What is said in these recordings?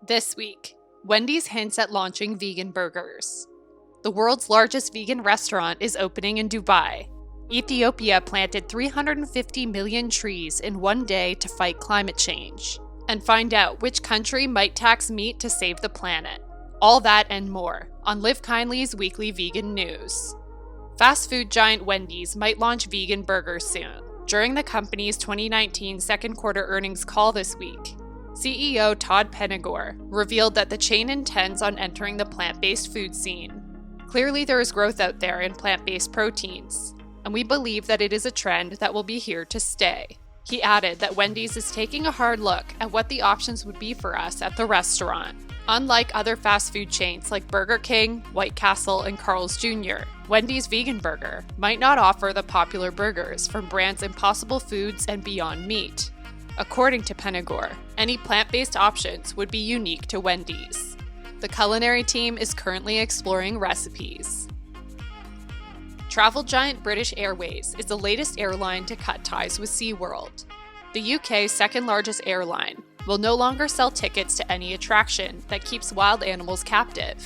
This week, Wendy's hints at launching vegan burgers. The world's largest vegan restaurant is opening in Dubai. Ethiopia planted 350 million trees in one day to fight climate change. And find out which country might tax meat to save the planet. All that and more on Live Kindly's weekly vegan news. Fast food giant Wendy's might launch vegan burgers soon. During the company's 2019 second quarter earnings call this week, CEO Todd Penegor revealed that the chain intends on entering the plant-based food scene. Clearly there is growth out there in plant-based proteins, and we believe that it is a trend that will be here to stay. He added that Wendy's is taking a hard look at what the options would be for us at the restaurant. Unlike other fast food chains like Burger King, White Castle, and Carl's Jr., Wendy's Vegan Burger might not offer the popular burgers from brands Impossible Foods and Beyond Meat. According to Penegor, any plant-based options would be unique to Wendy's. The culinary team is currently exploring recipes. Travel giant British Airways is the latest airline to cut ties with Seaworld. The UK's second largest airline will no longer sell tickets to any attraction that keeps wild animals captive,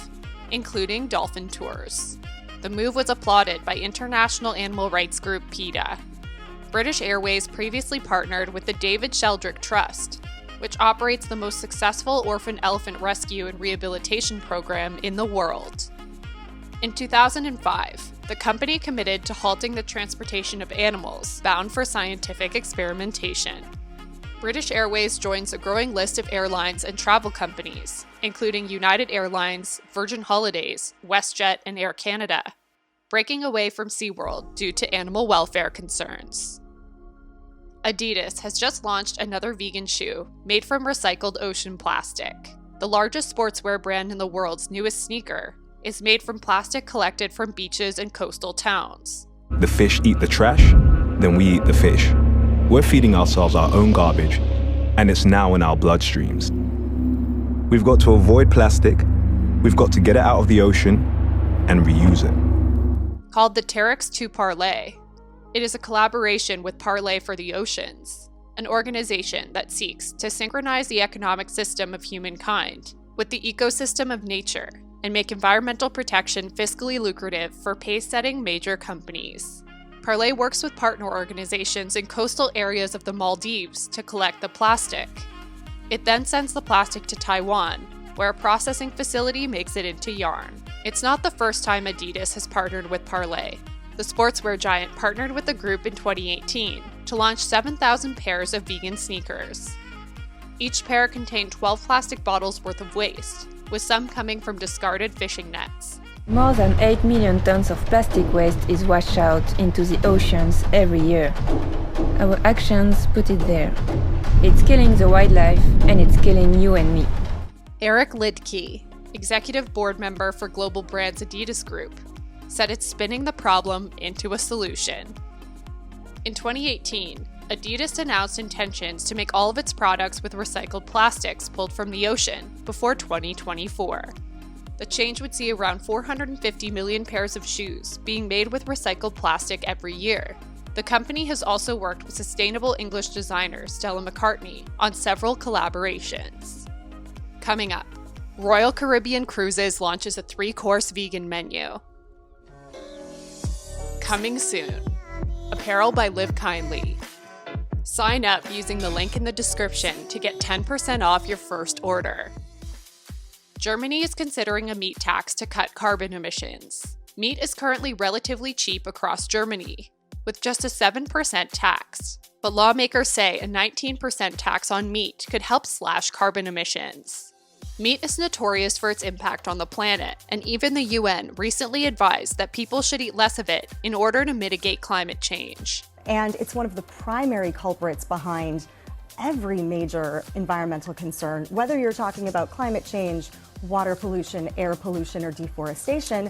including dolphin tours. The move was applauded by international animal rights group PETA. British Airways previously partnered with the David Sheldrick Trust, which operates the most successful orphan elephant rescue and rehabilitation program in the world. In 2005, the company committed to halting the transportation of animals bound for scientific experimentation. British Airways joins a growing list of airlines and travel companies, including United Airlines, Virgin Holidays, WestJet, and Air Canada, breaking away from SeaWorld due to animal welfare concerns. Adidas has just launched another vegan shoe made from recycled ocean plastic. The largest sportswear brand in the world's newest sneaker is made from plastic collected from beaches and coastal towns. The fish eat the trash, then we eat the fish. We're feeding ourselves our own garbage, and it's now in our bloodstreams. We've got to avoid plastic, we've got to get it out of the ocean, and reuse it. Called the Terex 2 Parlay, it is a collaboration with Parlay for the Oceans, an organization that seeks to synchronize the economic system of humankind with the ecosystem of nature and make environmental protection fiscally lucrative for pace-setting major companies. Parlay works with partner organizations in coastal areas of the Maldives to collect the plastic. It then sends the plastic to Taiwan, where a processing facility makes it into yarn. It's not the first time Adidas has partnered with Parlay. The sportswear giant partnered with the group in 2018 to launch 7,000 pairs of vegan sneakers. Each pair contained 12 plastic bottles worth of waste, with some coming from discarded fishing nets. More than 8 million tons of plastic waste is washed out into the oceans every year. Our actions put it there. It's killing the wildlife, and it's killing you and me. Eric Liedtke, executive board member for global brands Adidas Group, said it's spinning the problem into a solution. In 2018, Adidas announced intentions to make all of its products with recycled plastics pulled from the ocean before 2024. The change would see around 450 million pairs of shoes being made with recycled plastic every year. The company has also worked with sustainable English designer Stella McCartney on several collaborations. Coming up, Royal Caribbean Cruises launches a 3-course vegan menu. Coming soon, apparel by Live Kindly. Sign up using the link in the description to get 10% off your first order. Germany is considering a meat tax to cut carbon emissions. Meat is currently relatively cheap across Germany, with just a 7% tax. But lawmakers say a 19% tax on meat could help slash carbon emissions. Meat is notorious for its impact on the planet, and even the UN recently advised that people should eat less of it in order to mitigate climate change. And it's one of the primary culprits behind every major environmental concern, whether you're talking about climate change, water pollution, air pollution, or deforestation.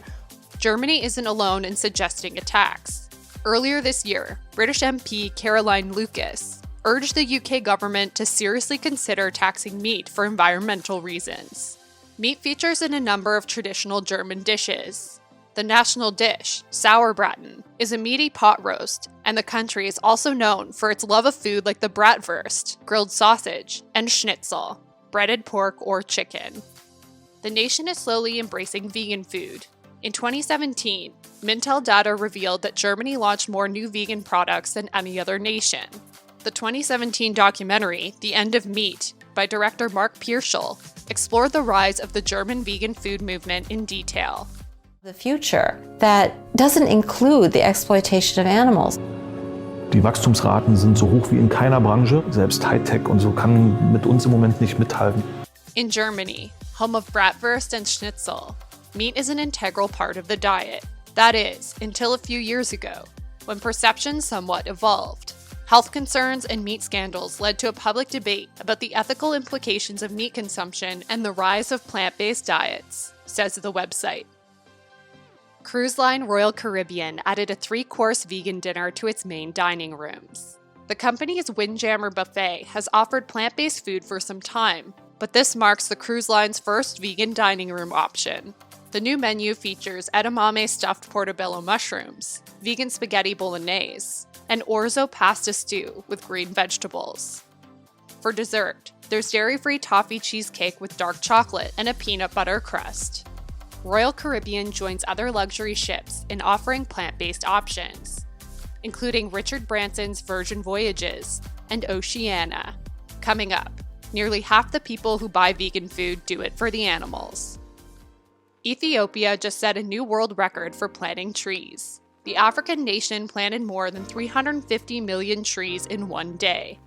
Germany isn't alone in suggesting a tax. Earlier this year, British MP Caroline Lucas urged the UK government to seriously consider taxing meat for environmental reasons. Meat features in a number of traditional German dishes. The national dish, Sauerbraten, is a meaty pot roast, and the country is also known for its love of food like the bratwurst, grilled sausage, and schnitzel. breaded pork or chicken. The nation is slowly embracing vegan food. In 2017, Mintel data revealed that Germany launched more new vegan products than any other nation. The 2017 documentary, The End of Meat, by director Mark Pierschel, explored the rise of the German vegan food movement in detail. The future that doesn't include the exploitation of animals. Die Wachstumsraten sind so hoch wie in keiner Branche, selbst Hightech und so kann mit uns im Moment nicht mithalten. In Germany, home of bratwurst and schnitzel, meat is an integral part of the diet. That is, until a few years ago, when perceptions somewhat evolved. Health concerns and meat scandals led to a public debate about the ethical implications of meat consumption and the rise of plant-based diets, says the website. Cruise line Royal Caribbean added a 3-course vegan dinner to its main dining rooms. The company's Windjammer buffet has offered plant-based food for some time, but this marks the cruise line's first vegan dining room option. The new menu features edamame stuffed portobello mushrooms, vegan spaghetti bolognese, and orzo pasta stew with green vegetables. For dessert, there's dairy-free toffee cheesecake with dark chocolate and a peanut butter crust. Royal Caribbean joins other luxury ships in offering plant-based options, including Richard Branson's Virgin Voyages and Oceania. Coming up, nearly half the people who buy vegan food do it for the animals. Ethiopia just set a new world record for planting trees. The African nation planted more than 350 million trees in one day.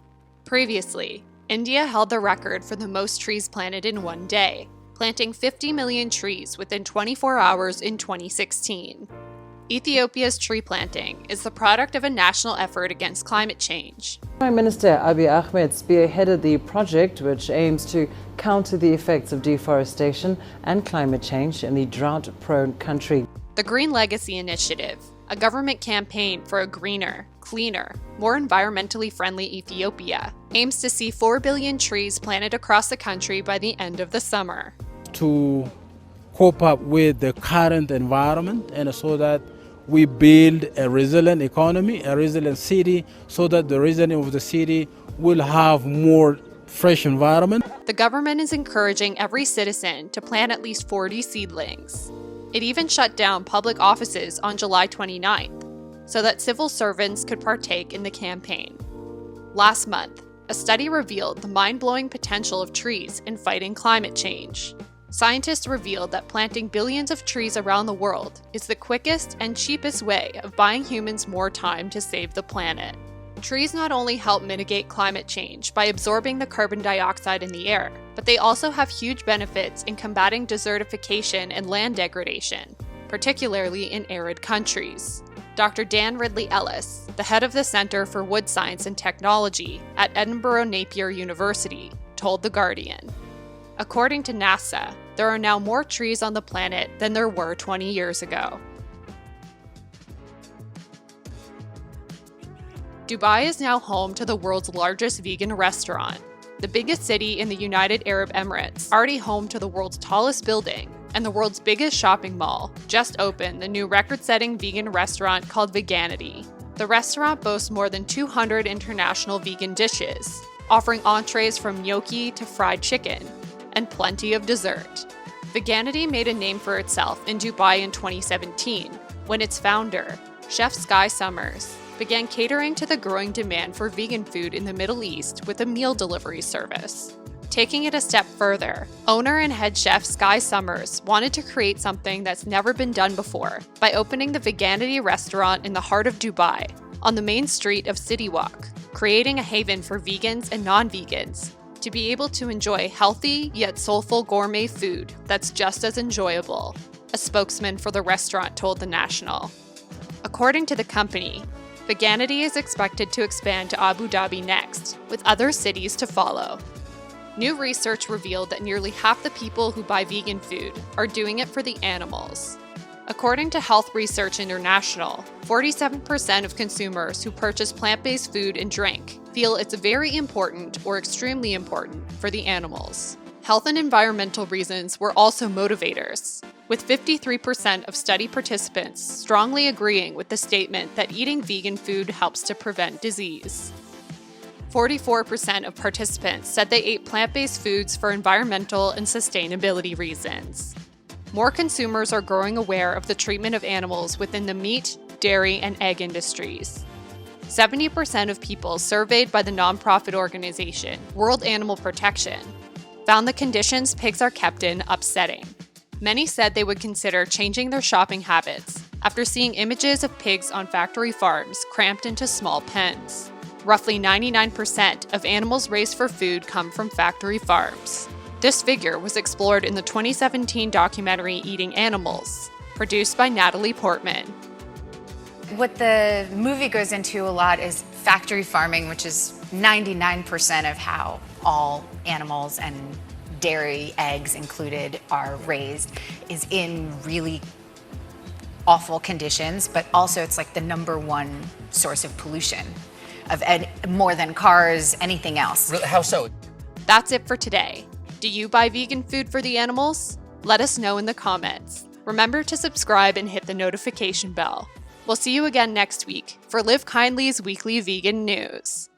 Previously, India held the record for the most trees planted in one day, planting 50 million trees within 24 hours in 2016. Ethiopia's tree planting is the product of a national effort against climate change. Prime Minister Abiy Ahmed spearheaded the project, which aims to counter the effects of deforestation and climate change in the drought-prone country. The Green Legacy Initiative, a government campaign for a greener, cleaner, more environmentally friendly Ethiopia, aims to see 4 billion trees planted across the country by the end of the summer. To cope up with the current environment and so that we build a resilient economy, a resilient city, so that the residents of the city will have more fresh environment. The government is encouraging every citizen to plant at least 40 seedlings. It even shut down public offices on July 29th, so that civil servants could partake in the campaign. Last month, a study revealed the mind-blowing potential of trees in fighting climate change. Scientists revealed that planting billions of trees around the world is the quickest and cheapest way of buying humans more time to save the planet. Trees not only help mitigate climate change by absorbing the carbon dioxide in the air, but they also have huge benefits in combating desertification and land degradation, particularly in arid countries. Dr. Dan Ridley Ellis, the head of the Center for Wood Science and Technology at Edinburgh Napier University, told The Guardian. According to NASA, there are now more trees on the planet than there were 20 years ago. Dubai is now home to the world's largest vegan restaurant. The biggest city in the United Arab Emirates, already home to the world's tallest building, and the world's biggest shopping mall, just opened the new record-setting vegan restaurant called Veganity. The restaurant boasts more than 200 international vegan dishes, offering entrees from gnocchi to fried chicken, and plenty of dessert. Veganity made a name for itself in Dubai in 2017, when its founder, Chef Sky Summers, began catering to the growing demand for vegan food in the Middle East with a meal delivery service. Taking it a step further, owner and head chef Sky Summers wanted to create something that's never been done before by opening the Veganity restaurant in the heart of Dubai, on the main street of City Walk, creating a haven for vegans and non-vegans to be able to enjoy healthy yet soulful gourmet food that's just as enjoyable, a spokesman for the restaurant told The National. According to the company, Veganity is expected to expand to Abu Dhabi next, with other cities to follow. New research revealed that nearly half the people who buy vegan food are doing it for the animals. According to Health Research International, 47% of consumers who purchase plant-based food and drink feel it's very important or extremely important for the animals. Health and environmental reasons were also motivators, with 53% of study participants strongly agreeing with the statement that eating vegan food helps to prevent disease. 44% of participants said they ate plant-based foods for environmental and sustainability reasons. More consumers are growing aware of the treatment of animals within the meat, dairy, and egg industries. 70% of people surveyed by the nonprofit organization World Animal Protection found the conditions pigs are kept in upsetting. Many said they would consider changing their shopping habits after seeing images of pigs on factory farms cramped into small pens. Roughly 99% of animals raised for food come from factory farms. This figure was explored in the 2017 documentary Eating Animals, produced by Natalie Portman. What the movie goes into a lot is factory farming, which is 99% of how all animals and dairy, eggs included, are raised, is in really awful conditions, but also it's like the #1 source of pollution, more than cars, anything else. Really? How so? That's it for today. Do you buy vegan food for the animals? Let us know in the comments. Remember to subscribe and hit the notification bell. We'll see you again next week for Live Kindly's weekly vegan news.